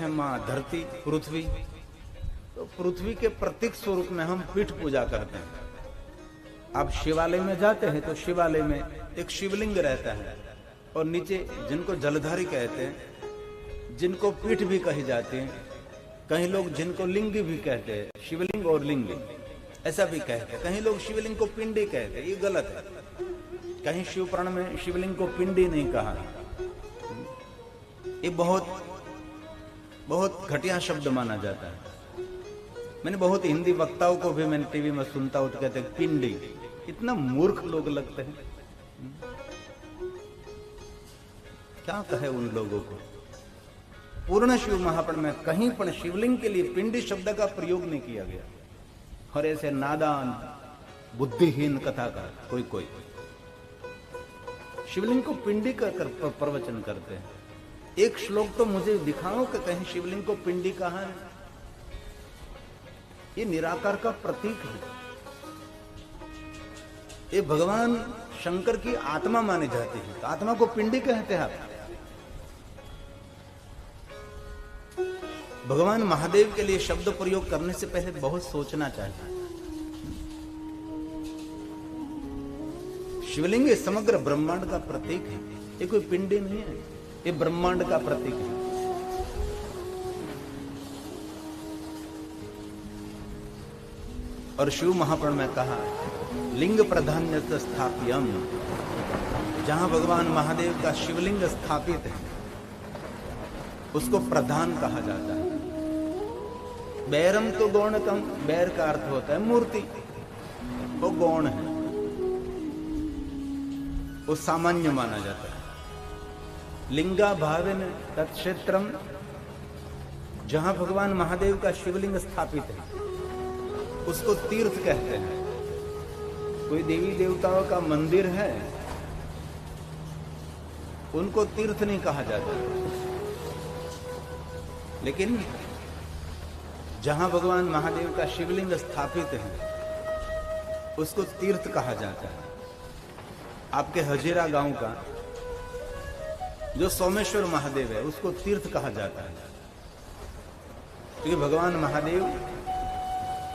हैं माँ धरती पृथ्वी, तो पृथ्वी के प्रतीक स्वरूप में हम पीठ पूजा करते हैं। आप शिवालय में जाते हैं तो शिवालय में एक शिवलिंग रहता है और नीचे जिनको जलधारी कहते हैं, जिनको पीठ भी कही जाती है, कहीं लोग जिनको लिंग भी कहते हैं, शिवलिंग और लिंग ऐसा भी कहते हैं। कहीं लोग शिवलिंग को पिंडी कहते हैं, ये गलत है। कहीं शिव पुराण में शिवलिंग को पिंडी नहीं कहा, ये बहुत घटिया शब्द माना जाता है। मैंने बहुत हिंदी वक्ताओं को भी मैंने टीवी में सुनता हूं तो कहते हैं पिंडी, इतना मूर्ख लोग लगते हैं। क्या कहे उन लोगों को। पूर्ण शिव महापुराण में कहीं पर शिवलिंग के लिए पिंडी शब्द का प्रयोग नहीं किया गया। और ऐसे नादान बुद्धिहीन कथाकार कोई शिवलिंग को पिंडी कर प्रवचन करते हैं। एक श्लोक तो मुझे दिखाओ कि कहीं शिवलिंग को पिंडी कहा है। ये निराकार का प्रतीक है। ये भगवान शंकर की आत्मा मानी जाती है, तो आत्मा को पिंडी कहते हैं आप। भगवान महादेव के लिए शब्द प्रयोग करने से पहले बहुत सोचना चाहिए। शिवलिंग समग्र ब्रह्मांड का प्रतीक है, ये कोई पिंडी नहीं है, ये ब्रह्मांड का प्रतीक है। और शिव महापुराण में कहा लिंग प्राधान्य स्थाप्यम, जहां भगवान महादेव का शिवलिंग स्थापित है उसको प्रधान कहा जाता है। बैरम तो गौणकम, बैर का अर्थ होता है मूर्ति, वो गौण है, वो सामान्य माना जाता है। लिंगा भावेन तत्क्षेत्रम, जहां भगवान महादेव का शिवलिंग स्थापित है उसको तीर्थ कहते हैं। कोई देवी देवताओं का मंदिर है उनको तीर्थ नहीं कहा जाता, लेकिन जहां भगवान महादेव का शिवलिंग स्थापित है उसको तीर्थ कहा जाता है। आपके हजीरा गांव का जो सोमेश्वर महादेव है उसको तीर्थ कहा जाता है, क्योंकि भगवान महादेव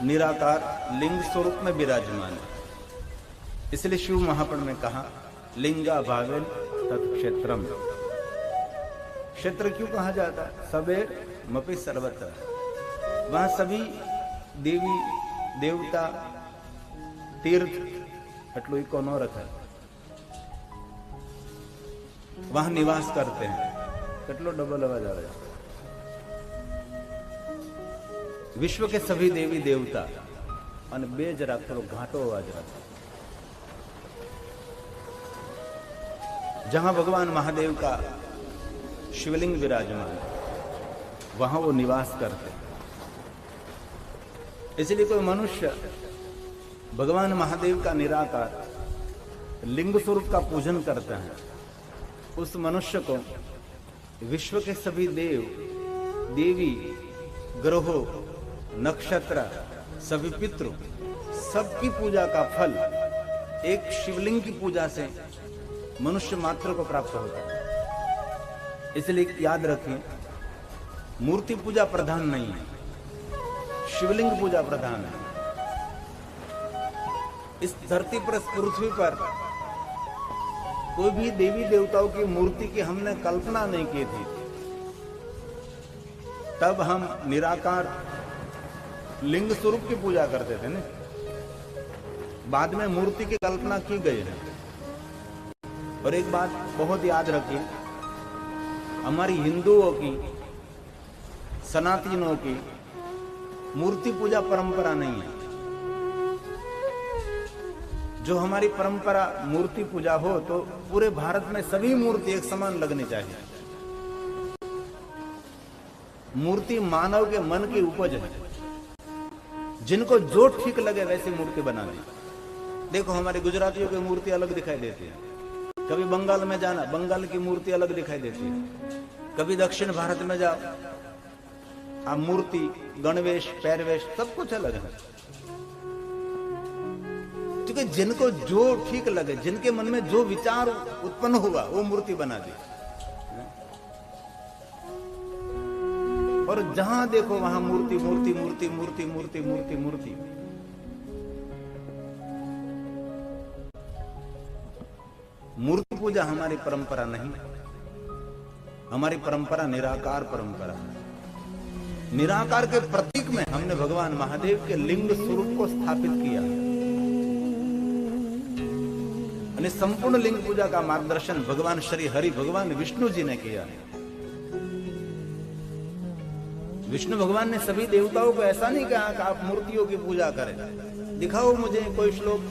निराकार लिंग स्वरूप में विराजमान है। इसलिए शिव महापुराण में कहा लिंगा भावेन तत्क्षेत्रम। क्षेत्र क्यों कहा जाता है? सबे मपि सर्वत्र, वहां सभी देवी देवता तीर्थ એટલું ઇકોનો રખે वहां निवास करते हैं। કેટલો डबल आवाज आ रहा है। विश्व के सभी देवी देवता और बेज थोड़ो घाटो आवाज रखो। जहां भगवान महादेव का शिवलिंग विराजमान वहां वो निवास करते। इसलिए कोई मनुष्य भगवान महादेव का निराकार लिंग स्वरूप का पूजन करता है, उस मनुष्य को विश्व के सभी देव देवी ग्रहों नक्षत्र सभी पितृ सबकी पूजा का फल एक शिवलिंग की पूजा से मनुष्य मात्र को प्राप्त होता है। इसलिए याद रखिए, मूर्ति पूजा प्रधान नहीं है, शिवलिंग पूजा प्रधान है। इस धरती पर, इस पृथ्वी पर कोई भी देवी देवताओं की मूर्ति की हमने कल्पना नहीं की थी, तब हम निराकार लिंग स्वरूप की पूजा करते थे ना। बाद में मूर्ति की कल्पना की गई है। और एक बात बहुत याद रखिए, हमारी हिंदुओं की सनातनियों की मूर्ति पूजा परंपरा नहीं है। जो हमारी परंपरा मूर्ति पूजा हो तो पूरे भारत में सभी मूर्ति एक समान लगनी चाहिए। मूर्ति मानव के मन की उपज है, जिनको जो ठीक लगे वैसी मूर्ति बना दी। देखो हमारे गुजरातियों की मूर्ति अलग दिखाई देती है, कभी बंगाल में जाना बंगाल की मूर्ति अलग दिखाई देती है, कभी दक्षिण भारत में जाओ आप मूर्ति गणवेश पैरवेश सब कुछ अलग है। क्योंकि जिनको जो ठीक लगे, जिनके मन में जो विचार उत्पन्न हुआ वो मूर्ति बना दी। और जहां देखो वहां मूर्ति मूर्ति मूर्ति मूर्ति मूर्ति मूर्ति मूर्ति। मूर्ति पूजा हमारी परंपरा नहीं, हमारी परंपरा निराकार परंपरा है। निराकार के प्रतीक में हमने भगवान महादेव के लिंग स्वरूप को स्थापित किया। संपूर्ण लिंग पूजा का मार्गदर्शन भगवान श्री हरि भगवान विष्णु जी ने किया। विष्णु भगवान ने सभी देवताओं को ऐसा नहीं कहा कि आप मूर्तियों की पूजा करें, दिखाओ मुझे कोई श्लोक।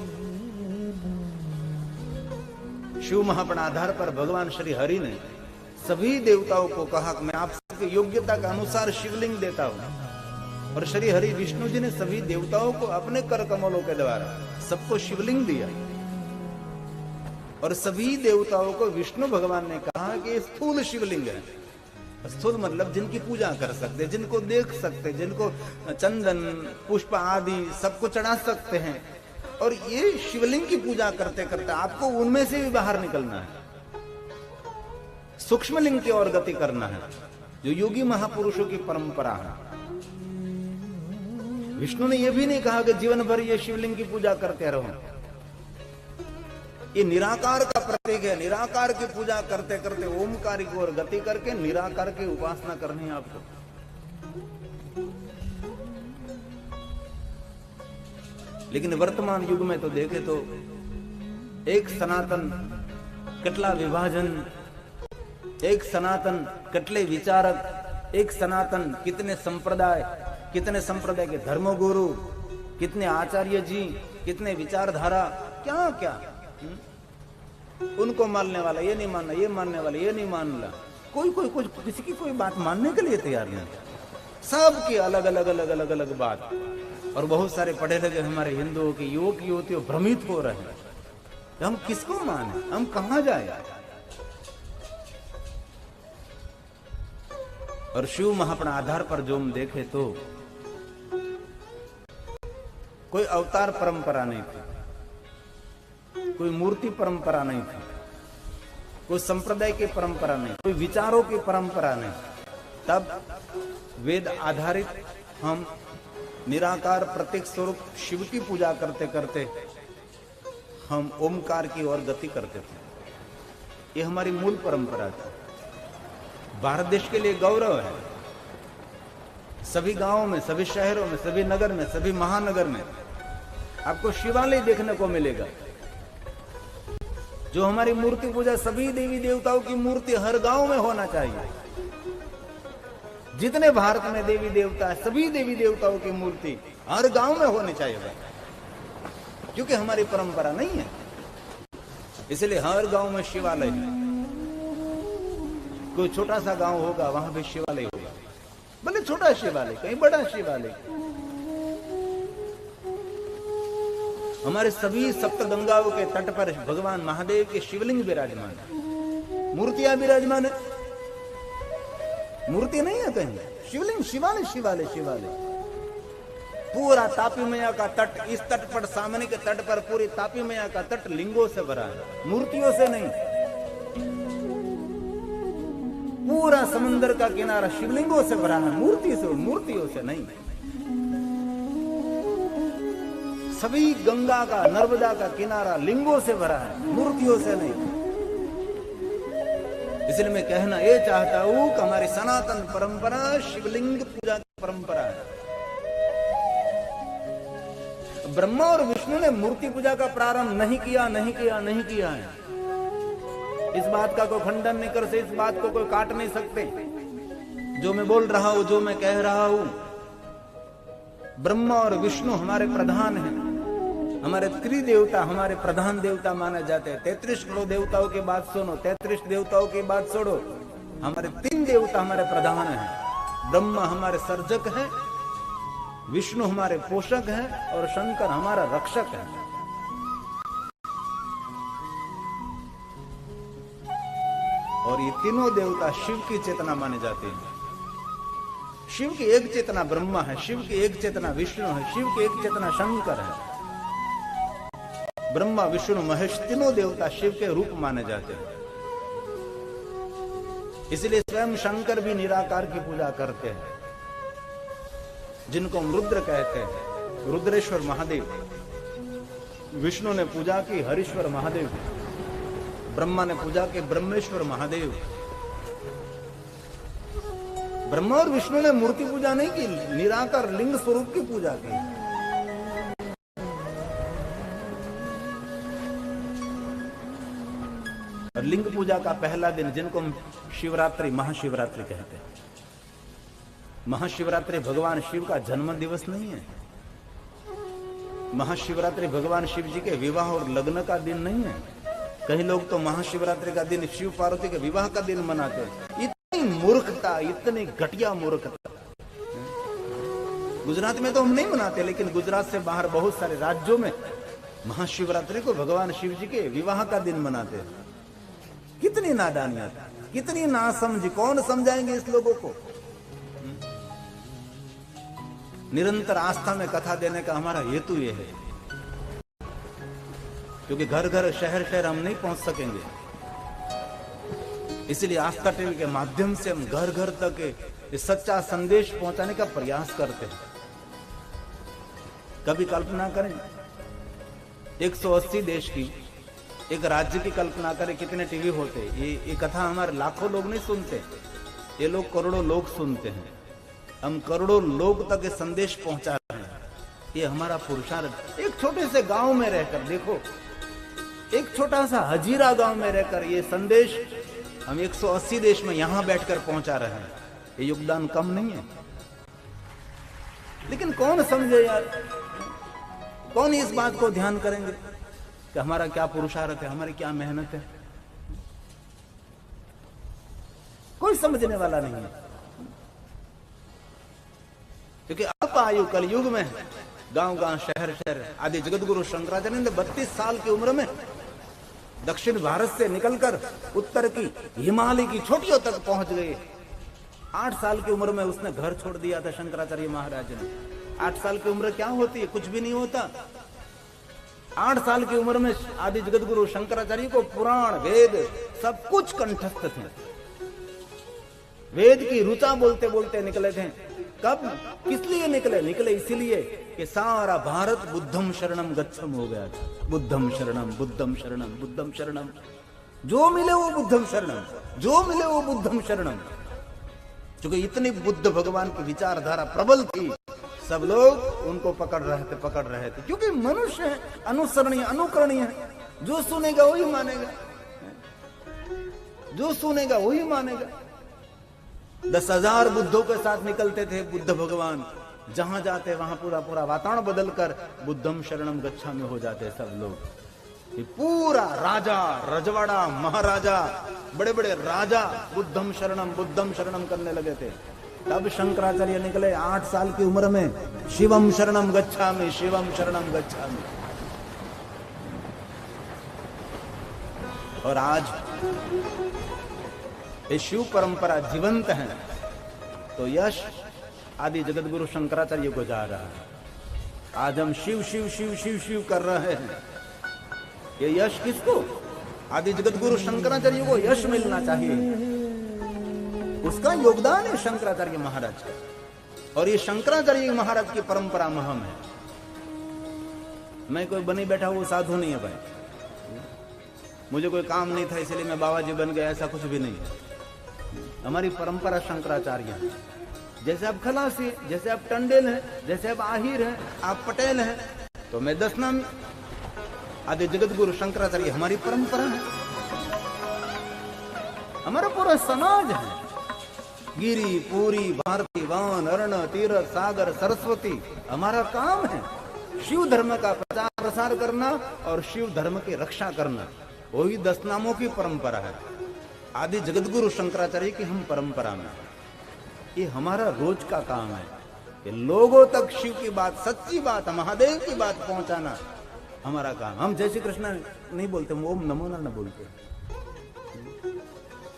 शिव महापुराण आधार पर भगवान श्री हरि ने सभी देवताओं को कहा कि मैं आपकी योग्यता के अनुसार शिवलिंग देता हूं। और श्री हरि विष्णु जी ने सभी देवताओं को अपने कर कमलों के द्वारा सबको शिवलिंग दिया। और सभी देवताओं को विष्णु भगवान ने कहा कि स्थूल शिवलिंग है। स्थूल मतलब जिनकी पूजा कर सकते, जिनको देख सकते, जिनको चंदन पुष्प आदि सबको चढ़ा सकते हैं। और ये शिवलिंग की पूजा करते करते आपको उनमें से भी बाहर निकलना है, सूक्ष्म लिंग की ओर गति करना है, जो योगी महापुरुषों की परंपरा है। विष्णु ने यह भी नहीं कहा कि जीवन भर ये शिवलिंग की पूजा करते रहो। ये निराकार का प्रतीक है। निराकार की पूजा करते करते ओमकार की ओर गति करके निराकार की उपासना करनी है आपको। लेकिन वर्तमान युग में तो देखे तो एक सनातन कटला विभाजन, एक सनातन कटले विचारक, एक सनातन कितने संप्रदाय के धर्मगुरु, कितने आचार्य जी, कितने विचारधारा, क्या क्या उनको मानने वाला ये नहीं मानना, ये मानने वाला ये नहीं मानना। कोई कुछ किसी की कोई बात मानने के लिए तैयार नहीं। सबकी अलग अलग अलग अलग अलग बात। और बहुत सारे पढ़े लिखे हमारे हिंदुओं के युवक युवतियों भ्रमित हो रहे हैं, हम किसको माने, हम कहां जाए। और शिव महापुराण आधार पर जो हम देखे तो कोई अवतार परंपरा नहीं थी, कोई मूर्ति परंपरा नहीं थी, कोई संप्रदाय की परंपरा नहीं, कोई विचारों की परंपरा नहीं। तब वेद आधारित हम निराकार प्रतीक स्वरूप शिव की पूजा करते करते हम ओमकार की ओर गति करते थे। ये हमारी मूल परंपरा थी। भारत देश के लिए गौरव है। सभी गांवों में, सभी शहरों में, सभी नगर में, सभी महानगर में आपको शिवालय देखने को मिलेगा। जो हमारी मूर्ति पूजा, सभी देवी देवताओं की मूर्ति हर गांव में होना चाहिए। जितने भारत में देवी देवता है, सभी देवी देवताओं की मूर्ति हर गांव में होनी चाहिए, क्योंकि हमारी परंपरा नहीं है। इसलिए हर गांव में शिवालय है। कोई छोटा सा गांव होगा, वहां भी शिवालय होगा, भले छोटा शिवालय, कहीं बड़ा शिवालय। हमारे सभी सप्तगंगाओं के तट पर भगवान महादेव के शिवलिंग विराजमान है, मूर्तियां विराजमान है। मूर्ति नहीं है कहीं, शिवलिंग, शिवालय शिवालय शिवालय। पूरा तापी मैया का तट, इस तट पर, सामने के तट पर पूरी तापी मैया का तट लिंगों से भरा है, मूर्तियों से नहीं। पूरा समंदर का किनारा शिवलिंगों से भरा है, मूर्तियों से नहीं। सभी गंगा का, नर्मदा का किनारा लिंगों से भरा है, मूर्तियों से नहीं। इसलिए मैं कहना ये चाहता हूं कि हमारी सनातन परंपरा शिवलिंग पूजा की परंपरा है। ब्रह्मा और विष्णु ने मूर्ति पूजा का प्रारंभ नहीं किया है। इस बात का कोई खंडन नहीं कर सकते, इस बात को कोई काट नहीं सकते। जो मैं बोल रहा हूं, जो मैं कह रहा हूं, ब्रह्मा और विष्णु हमारे प्रधान हैं, हमारे त्रिदेवता, हमारे प्रधान देवता माने जाते हैं। 33 करोड़ देवताओं की बात सुनो, 33 देवताओं की बात छोड़ो, हमारे 3 देवता हमारे प्रधान हैं। ब्रह्मा हमारे सर्जक है, विष्णु हमारे पोषक है, और शंकर हमारा रक्षक है। और ये तीनों देवता शिव की चेतना माने जाते हैं। शिव की एक चेतना ब्रह्मा है, शिव की एक चेतना विष्णु है, शिव की एक चेतना शंकर है। ब्रह्मा, विष्णु, महेश तीनों देवता शिव के रूप माने जाते हैं। इसलिए स्वयं शंकर भी निराकार की पूजा करते हैं। जिनको हम रुद्र कहते हैं, रुद्रेश्वर महादेव। विष्णु ने पूजा की हरीश्वर महादेव, ब्रह्मा ने पूजा की ब्रह्मेश्वर महादेव। ब्रह्मा और विष्णु ने मूर्ति पूजा नहीं की, निराकार लिंग स्वरूप की पूजा की। और लिंग पूजा का पहला दिन, जिनको हम शिवरात्रि, महाशिवरात्रि कहते हैं। महाशिवरात्रि भगवान शिव का जन्म दिवस नहीं है। महाशिवरात्रि भगवान शिव जी के विवाह और लग्न का दिन नहीं है। कई लोग तो महाशिवरात्रि का दिन शिव पार्वती के विवाह का दिन मनाते हैं। इतनी मूर्खता, इतनी घटिया मूर्खता। गुजरात में तो हम नहीं मनाते, लेकिन गुजरात से बाहर बहुत सारे राज्यों में महाशिवरात्रि को भगवान शिव जी के विवाह का दिन मनाते हैं। कितनी नादानियत, कितनी नासमझी, कौन समझाएंगे इस लोगों को। निरंतर आस्था में कथा देने का हमारा हेतु यह है, क्योंकि घर घर शहर शहर हम नहीं पहुंच सकेंगे, इसलिए आस्था टीवी के माध्यम से हम घर घर तक इस सच्चा संदेश पहुंचाने का प्रयास करते हैं। कभी कल्पना करें 180 देश की, एक राज्य की कल्पना करें, कितने टीवी होते। ये कथा हमारे लाखों लोग नहीं सुनते, ये लोग करोड़ों लोग सुनते हैं। हम करोड़ों लोग तक ये संदेश पहुंचा रहे हैं। ये हमारा पुरुषार्थ। एक छोटे से गांव में रहकर देखो, एक छोटा सा हजीरा गांव में रहकर ये संदेश हम 180 देश में यहां बैठकर पहुंचा रहे हैं। ये योगदान कम नहीं है। लेकिन कौन समझे यार, कौन इस बात को ध्यान करेंगे कि हमारा क्या पुरुषार्थ है, हमारी क्या मेहनत है। कोई समझने वाला नहीं है, क्योंकि अल्पायु कलयुग में गांव गांव शहर शहर आदि जगत गुरु शंकराचार्य ने 32 साल की उम्र में दक्षिण भारत से निकलकर उत्तर की हिमालय की चोटियों तक पहुंच गए। 8 साल की उम्र में उसने घर छोड़ दिया था शंकराचार्य महाराज ने। 8 साल की उम्र क्या होती है, कुछ भी नहीं होता। 8 साल की उम्र में आदि जगत गुरु शंकराचार्य को पुराण वेद सब कुछ कंठस्थ थे। वेद की ऋचा बोलते बोलते निकले थे। कब, किस लिए निकले? निकले इसीलिए कि सारा भारत बुद्धम शरणम गच्छम हो गया था। बुद्धम शरणम, बुद्धम शरणम, बुद्धम शरणम। जो मिले वो बुद्धम शरणम, जो मिले वो बुद्धम शरणम। क्योंकि इतनी बुद्ध भगवान की विचारधारा प्रबल थी, सब लोग उनको पकड़ रहे थे। क्योंकि मनुष्य है, अनुसरणीय, अनुकरणीय है। जो सुनेगा वही मानेगा, जो सुनेगा वही मानेगा। 10,000 बुद्धों के साथ निकलते थे बुद्ध भगवान। जहां जाते वहां पूरा पूरा वातावरण बदलकर बुद्धम शरणम गच्छामि हो जाते सब लोग। ये पूरा राजा, रजवाड़ा, महाराजा, बड़े बड़े राजा बुद्धम शरणम करने लगे थे। तब शंकराचार्य निकले 8 साल की उम्र में, शिवम शरणम गच्छामि, शिवम शरणम गच्छामि। और आज ये शिव परंपरा जीवंत है, तो यश आदि जगत गुरु शंकराचार्य को जा रहा है। आज हम शिव शिव शिव शिव शिव कर रहे हैं। ये यश किसको? आदि जगत गुरु शंकराचार्य को यश मिलना चाहिए। उसका योगदान है शंकराचार्य महाराज का। और ये शंकराचार्य महाराज की परंपरा महम है। मैं कोई बनी बैठा वो साधु नहीं है भाई। मुझे कोई काम नहीं था इसलिए मैं बाबा जी बन गया, ऐसा कुछ भी नहीं है। हमारी परंपरा शंकराचार्य है। जैसे आप खलासी, जैसे आप टंडेल हैं, जैसे आप आहिर हैं, आप पटेल हैं, तो मैं 10 नाम आदि जगत गुरु शंकराचार्य हमारी परंपरा है। हमारा पूरा समाज है। गिरी, पूरी, भारती, वान, अर्ण, तीर्थ, सागर, सरस्वती हमारा काम है। शिव धर्म का प्रचार प्रसार करना और शिव धर्म की रक्षा करना, वही 10 नामों की परंपरा है। आदि जगत गुरु शंकराचार्य की हम परंपरा में, ये हमारा रोज का काम है कि लोगों तक शिव की बात, सच्ची बात, महादेव की बात पहुंचाना हमारा काम। हम जय श्री कृष्ण नहीं बोलते, हम ओम नमो नारायण बोलते,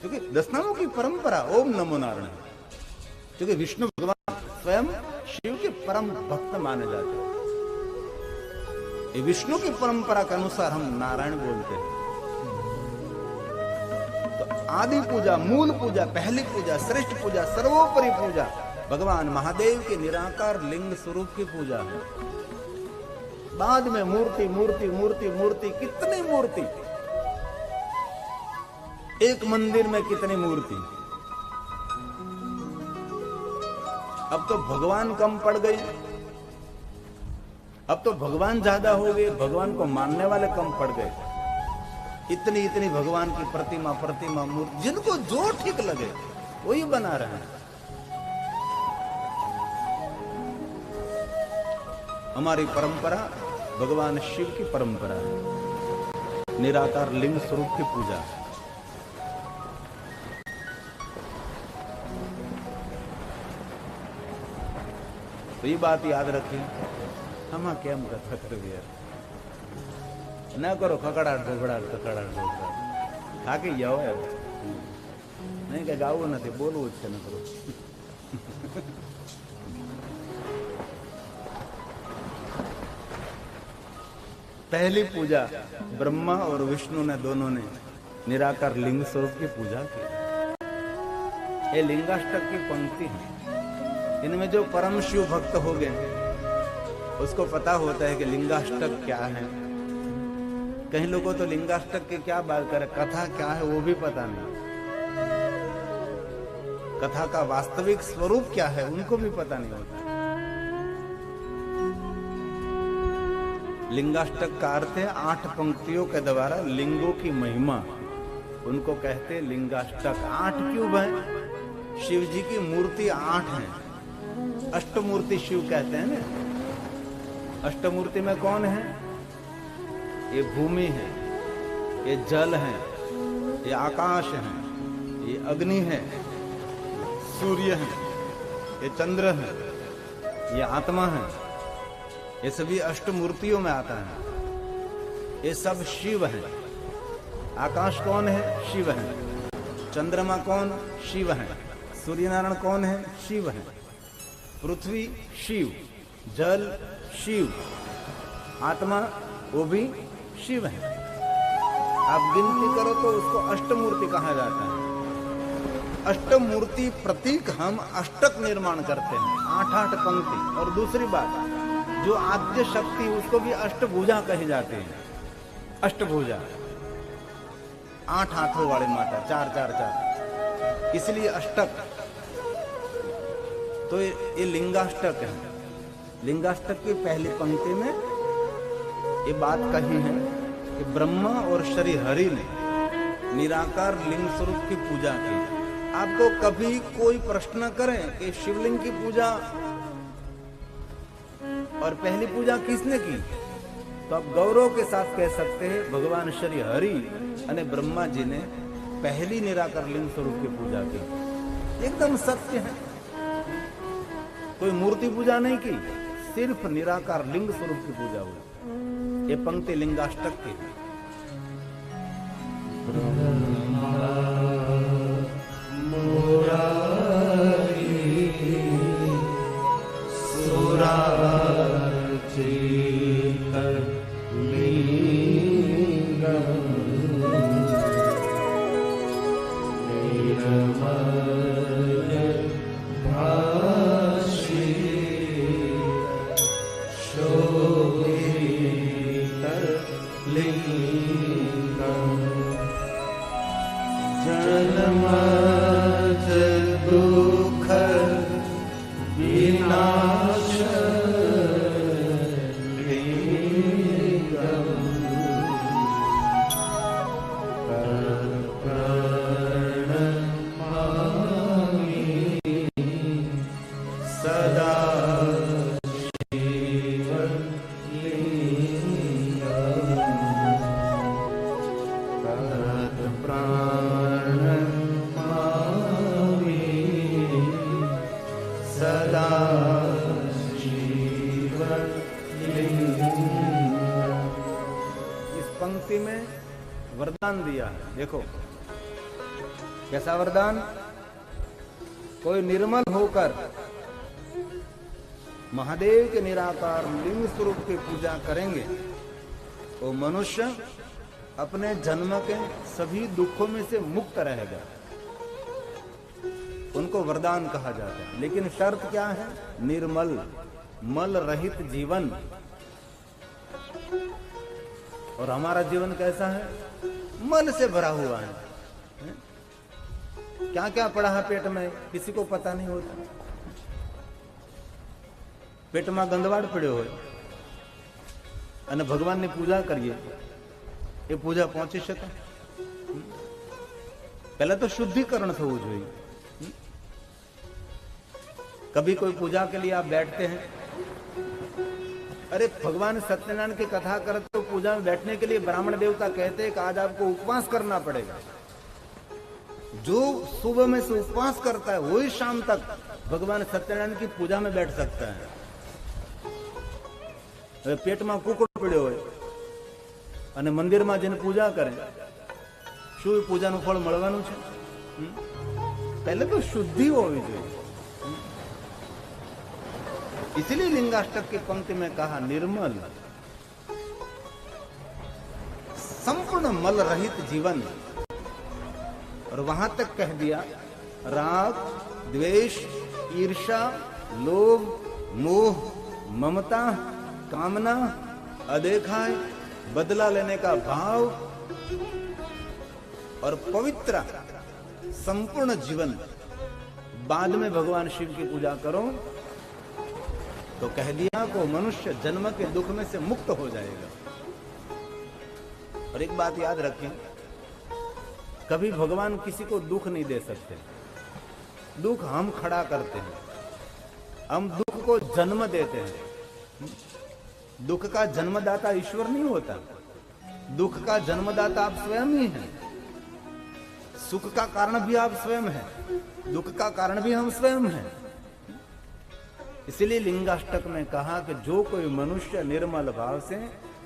क्योंकि 10 नामों की परंपरा ओम नमो नारायण है। क्योंकि विष्णु भगवान स्वयं शिव के परम भक्त माने जाते हैं। ये विष्णु की परंपरा के अनुसार हम नारायण बोलते हैं। तो आदि पूजा, मूल पूजा, पहली पूजा, श्रेष्ठ पूजा, सर्वोपरि पूजा भगवान महादेव के निराकार लिंग स्वरूप की पूजा है। बाद में मूर्ति मूर्ति मूर्ति मूर्ति, कितनी मूर्ति, एक मंदिर में कितनी मूर्ति। अब तो भगवान कम पड़ गए, अब तो भगवान ज्यादा हो गए, भगवान को मानने वाले कम पड़ गए। इतनी इतनी भगवान की प्रतिमा प्रतिमा मूर्ति, जिनको जो ठीक लगे वही बना रहे हैं। हमारी परंपरा भगवान शिव की परंपरा है, निराकार लिंग स्वरूप की पूजा। तो ये बात याद रखें, हम केम कथा करिए, न करो खकड़ाट ढोकड़ाट खकड़ाट ढोकड़ाट थाकी जाओ यार, नहीं કે ગાવું નથી, બોલવું જ છે ન કરો। पहली पूजा ब्रह्मा और विष्णु ने दोनों ने निराकार लिंग स्वरूप की पूजा की। ये लिंगाष्टक की पंक्ति है। इनमें जो परम शिव भक्त हो गए उसको पता होता है कि लिंगाष्टक क्या है। कई लोगों तो लिंगाष्टक की क्या बात करे, कथा क्या है वो भी पता नहीं, कथा का वास्तविक स्वरूप क्या है उनको भी पता नहीं होता। लिंगाष्टक का अर्थ है 8 पंक्तियों के द्वारा लिंगों की महिमा, उनको कहते हैं लिंगाष्टक। 8 क्यों है? शिव जी की मूर्ति 8 हैं, अष्टमूर्ति शिव कहते हैं ना। अष्टमूर्ति में कौन है? ये भूमि है, ये जल है, ये आकाश है, ये अग्नि है, सूर्य है, ये चंद्र है, ये आत्मा है। ये सभी अष्टमूर्तियों में आता है। ये सब शिव है। आकाश कौन है? शिव है। चंद्रमा कौन? शिव है। सूर्य नारायण कौन है? शिव है। पृथ्वी शिव, जल शिव, आत्मा वो भी शिव है। आप गिनती करो तो उसको अष्टमूर्ति कहा जाता है। अष्टमूर्ति प्रतीक हम अष्टक निर्माण करते हैं, 8-8 पंक्ति। और दूसरी बात, जो आद्य शक्ति उसको भी अष्टभुजा कहे जाते हैं। अष्टभुजा 8 हाथों वाली माता, 4-4-4, इसलिए अष्टक। तो ये लिंगाष्टक है। लिंगाष्टक की पहली पंक्ति में ये बात कही है कि ब्रह्मा और श्री हरि ने निराकार लिंग स्वरूप की पूजा की। आपको कभी कोई प्रश्न करें कि शिवलिंग की पूजा और पहली पूजा किसने की, तो आप गौरव के साथ कह सकते हैं भगवान श्री हरि और ब्रह्मा जी ने पहली निराकार लिंग स्वरूप की पूजा की। एकदम सत्य है। कोई मूर्ति पूजा नहीं की, सिर्फ निराकार लिंग स्वरूप की पूजा हुई। ये पंक्ति लिंगाष्टक की है। में वरदान दिया है। देखो कैसा वरदान। कोई निर्मल होकर महादेव के निराकार लिंग स्वरूप की पूजा करेंगे वो मनुष्य अपने जन्म के सभी दुखों में से मुक्त रहेगा। उनको वरदान कहा जाता है। लेकिन शर्त क्या है? निर्मल, मल रहित जीवन। और हमारा जीवन कैसा है? मल से भरा हुआ है। क्या क्या पड़ा है पेट में किसी को पता नहीं होता। पेट में गंदवाड़ पड़े हो અને ભગવાનની પૂજા કરીએ, એ પૂજા પહોંચી શકે? पहले तो शुद्धिकरण થવું જોઈએ। कभी कोई पूजा के लिए आप बैठते हैं, अरे भगवान सत्यनारायण की कथा करते तो पूजा में बैठने के लिए ब्राह्मण देवता कहते हैं कि आज आपको उपवास करना पड़ेगा। जो सुबह में से उपवास करता है वही शाम तक भगवान सत्यनारायण की पूजा में बैठ सकता है। पेट में कुकड़ पड़े हो અને મંદિરમાં જઈને પૂજા કરે, શું પૂજાનું ફળ મળવાનું છે? पहले तो शुद्धि होनी चाहिए। इसलिए लिंगाष्टक की पंक्ति में कहा निर्मल, संपूर्ण मल रहित जीवन। और वहां तक कह दिया राग, द्वेष, ईर्षा, लोभ, मोह, ममता, कामना, अदेखा, बदला लेने का भाव और पवित्र संपूर्ण जीवन। बाद में भगवान शिव की पूजा करो तो कह दिया को मनुष्य जन्म के दुख में से मुक्त हो जाएगा। और एक बात याद रखें, कभी भगवान किसी को दुख नहीं दे सकते। दुख हम खड़ा करते हैं, हम दुख को जन्म देते हैं। दुख का जन्मदाता ईश्वर नहीं होता, दुख का जन्मदाता आप स्वयं ही हैं। सुख का कारण भी आप स्वयं हैं, दुख का कारण भी हम स्वयं हैं। इसलिए लिंगाष्टक में कहा कि जो कोई मनुष्य निर्मल भाव से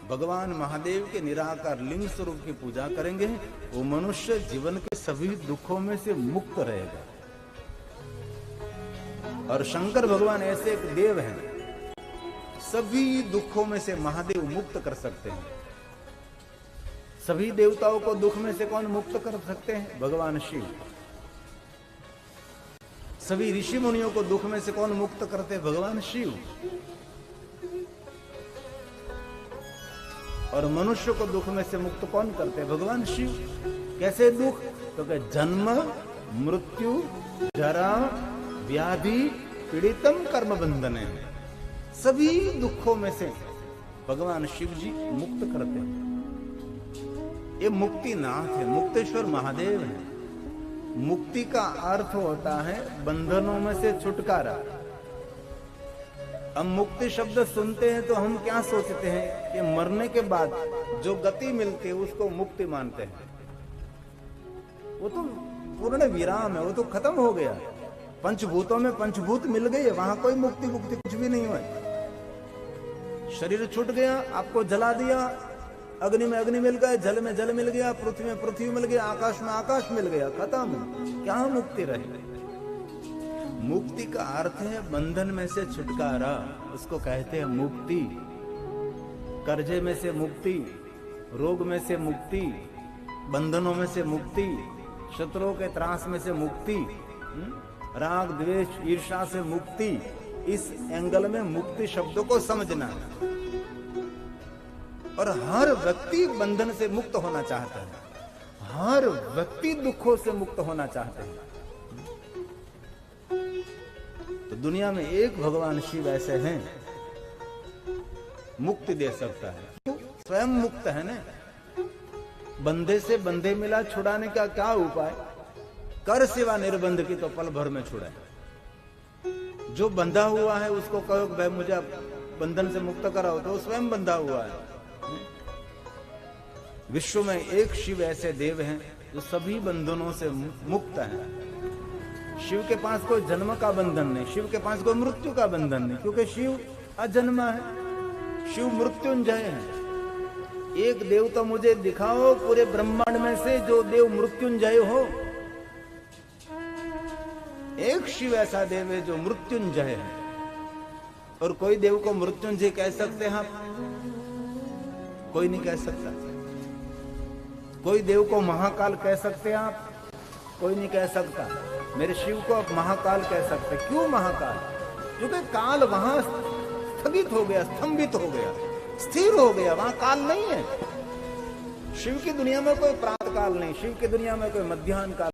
भगवान महादेव के निराकार लिंग स्वरूप की पूजा करेंगे, वो मनुष्य जीवन के सभी दुखों में से मुक्त रहेगा। और शंकर भगवान ऐसे एक देव हैं, सभी दुखों में से महादेव मुक्त कर सकते हैं। सभी देवताओं को दुख में से कौन मुक्त कर सकते हैं? भगवान शिव। सभी ऋषि मुनियों को दुख में से कौन मुक्त करते हैं? भगवान शिव। और मनुष्य को दुख में से मुक्त कौन करते हैं? भगवान शिव। कैसे दुख? तो क्या जन्म, मृत्यु, जरा, व्याधि, पीड़ितम कर्म बंधन है। सभी दुखों में से भगवान शिव जी मुक्त करते हैं। ये मुक्तिनाथ है, मुक्तेश्वर महादेव है। मुक्ति का अर्थ होता है बंधनों में से छुटकारा। हम मुक्ति शब्द सुनते हैं तो हम क्या सोचते हैं कि मरने के बाद जो गति मिलती है उसको मुक्ति मानते हैं। वो तो पूर्ण विराम है, वो तो खत्म हो गया। पंचभूतों में पंचभूत मिल गए, वहां कोई मुक्ति मुक्ति कुछ भी नहीं हुआ। शरीर छूट गया, आपको जला दिया, अग्नि में अग्नि मिल गया, जल में जल मिल गया, पृथ्वी में पृथ्वी मिल गया, आकाश में आकाश मिल गया, खत्म। क्या मुक्ति रही? मुक्ति का अर्थ है बंधन में से छुटकारा, उसको कहते हैं मुक्ति। कर्जे में से मुक्ति, रोग में से मुक्ति, बंधनों में से मुक्ति, शत्रुओं के त्रास में से मुक्ति, राग द्वेष ईर्षा से मुक्ति। इस एंगल में मुक्ति शब्द को समझना है। और हर व्यक्ति बंधन से मुक्त होना चाहता है, हर व्यक्ति दुखों से मुक्त होना चाहते हैं। तो दुनिया में एक भगवान शिव ऐसे हैं मुक्ति दे सकता है, स्वयं मुक्त है ना। बंधे से बंधे मिला, छुड़ाने का क्या उपाय? कर सेवा निर्बंध की तो पल भर में छुड़ाए। जो बंधा हुआ है उसको कहो भाई मुझे बंधन से मुक्त कराओ, तो स्वयं बंधा हुआ है। विश्व में एक शिव ऐसे देव हैं जो सभी बंधनों से मुक्त हैं। शिव के पास कोई जन्म का बंधन नहीं, शिव के पास कोई मृत्यु का बंधन नहीं, क्योंकि शिव अजन्मा है, शिव मृत्युंजय है। एक देव तो मुझे दिखाओ पूरे ब्रह्मांड में से जो देव मृत्युंजय हो। एक शिव ऐसा देव है जो मृत्युंजय है। और कोई देव को मृत्युंजय कह सकते हैं आप? कोई नहीं कह सकता। कोई देव को महाकाल कह सकते हैं आप? कोई नहीं कह सकता। मेरे शिव को आप महाकाल कह सकते। क्यों महाकाल? क्योंकि काल वहां स्थगित हो गया, स्तंभित हो गया, स्थिर हो गया, वहां काल नहीं है। शिव की दुनिया में कोई प्रातः काल नहीं, शिव की दुनिया में कोई मध्याह्न काल